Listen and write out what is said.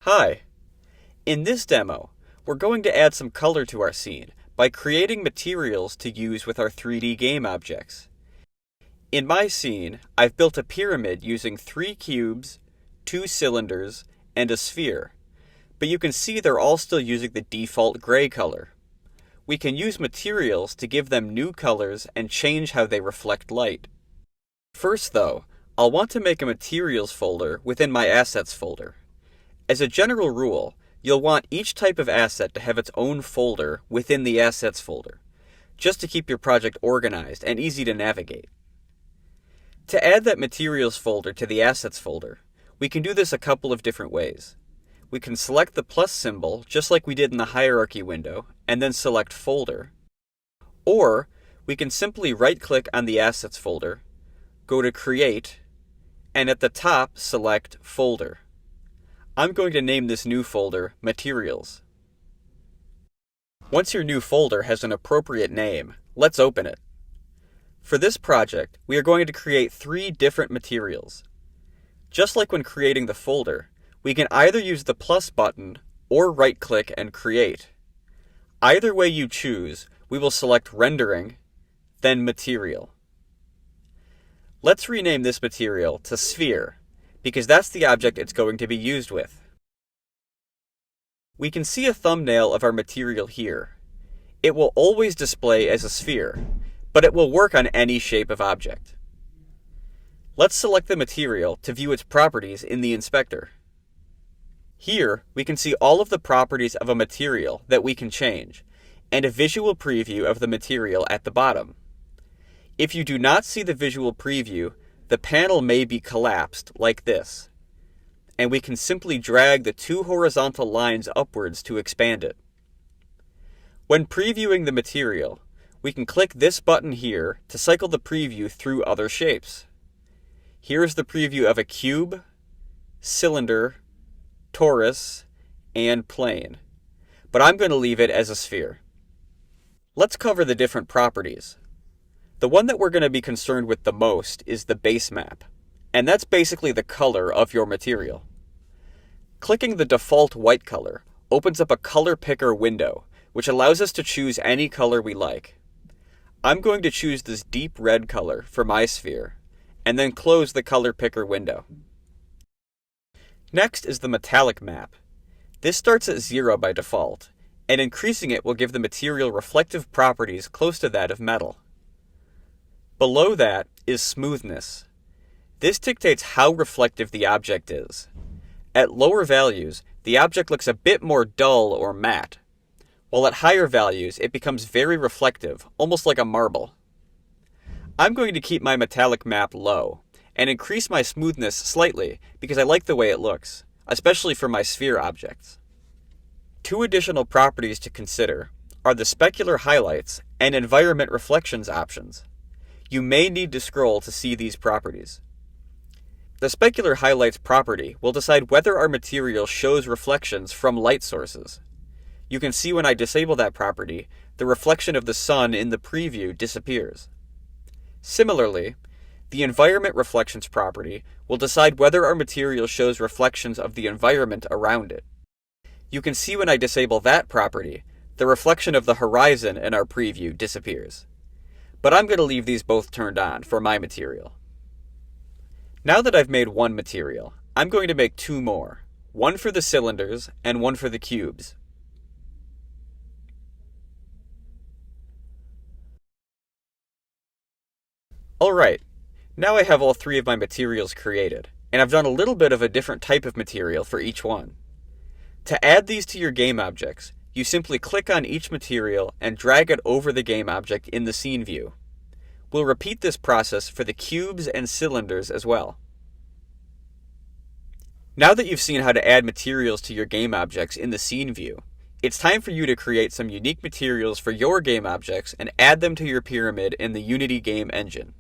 Hi! In this demo, we're going to add some color to our scene by creating materials to use with our 3D game objects. In my scene, I've built a pyramid using 3 cubes, 2 cylinders, and a sphere, but you can see they're all still using the default gray color. We can use materials to give them new colors and change how they reflect light. First though, I'll want to make a materials folder within my assets folder. As a general rule, you'll want each type of asset to have its own folder within the assets folder, just to keep your project organized and easy to navigate. To add that materials folder to the assets folder, we can do this a couple of different ways. We can select the plus symbol, just like we did in the hierarchy window, and then select folder. Or, we can simply right-click on the assets folder, go to create, and at the top select folder. I'm going to name this new folder Materials. Once your new folder has an appropriate name, let's open it. For this project, we are going to create 3 different materials. Just like when creating the folder, we can either use the plus button or right-click and create. Either way you choose, we will select Rendering, then Material. Let's rename this material to Sphere, because that's the object it's going to be used with. We can see a thumbnail of our material here. It will always display as a sphere, but it will work on any shape of object. Let's select the material to view its properties in the inspector. Here, we can see all of the properties of a material that we can change, and a visual preview of the material at the bottom. If you do not see the visual preview, the panel may be collapsed like this, and we can simply drag the 2 horizontal lines upwards to expand it. When previewing the material, we can click this button here to cycle the preview through other shapes. Here's the preview of a cube, cylinder, torus, and plane, but I'm going to leave it as a sphere. Let's cover the different properties. The one that we're going to be concerned with the most is the base map, and that's basically the color of your material. Clicking the default white color opens up a color picker window, which allows us to choose any color we like. I'm going to choose this deep red color for my sphere, and then close the color picker window. Next is the metallic map. This starts at 0 by default, and increasing it will give the material reflective properties close to that of metal. Below that is smoothness. This dictates how reflective the object is. At lower values, the object looks a bit more dull or matte, while at higher values it becomes very reflective, almost like a marble. I'm going to keep my metallic map low, and increase my smoothness slightly because I like the way it looks, especially for my sphere objects. 2 additional properties to consider are the specular highlights and environment reflections options. You may need to scroll to see these properties. The specular highlights property will decide whether our material shows reflections from light sources. You can see when I disable that property, the reflection of the sun in the preview disappears. Similarly, the environment reflections property will decide whether our material shows reflections of the environment around it. You can see when I disable that property, the reflection of the horizon in our preview disappears. But I'm going to leave these both turned on for my material. Now that I've made one material, I'm going to make 2 more, one for the cylinders and one for the cubes. Alright, now I have all 3 of my materials created, and I've done a little bit of a different type of material for each one. To add these to your game objects, you simply click on each material and drag it over the game object in the scene view. We'll repeat this process for the cubes and cylinders as well. Now that you've seen how to add materials to your game objects in the scene view, it's time for you to create some unique materials for your game objects and add them to your pyramid in the Unity game engine.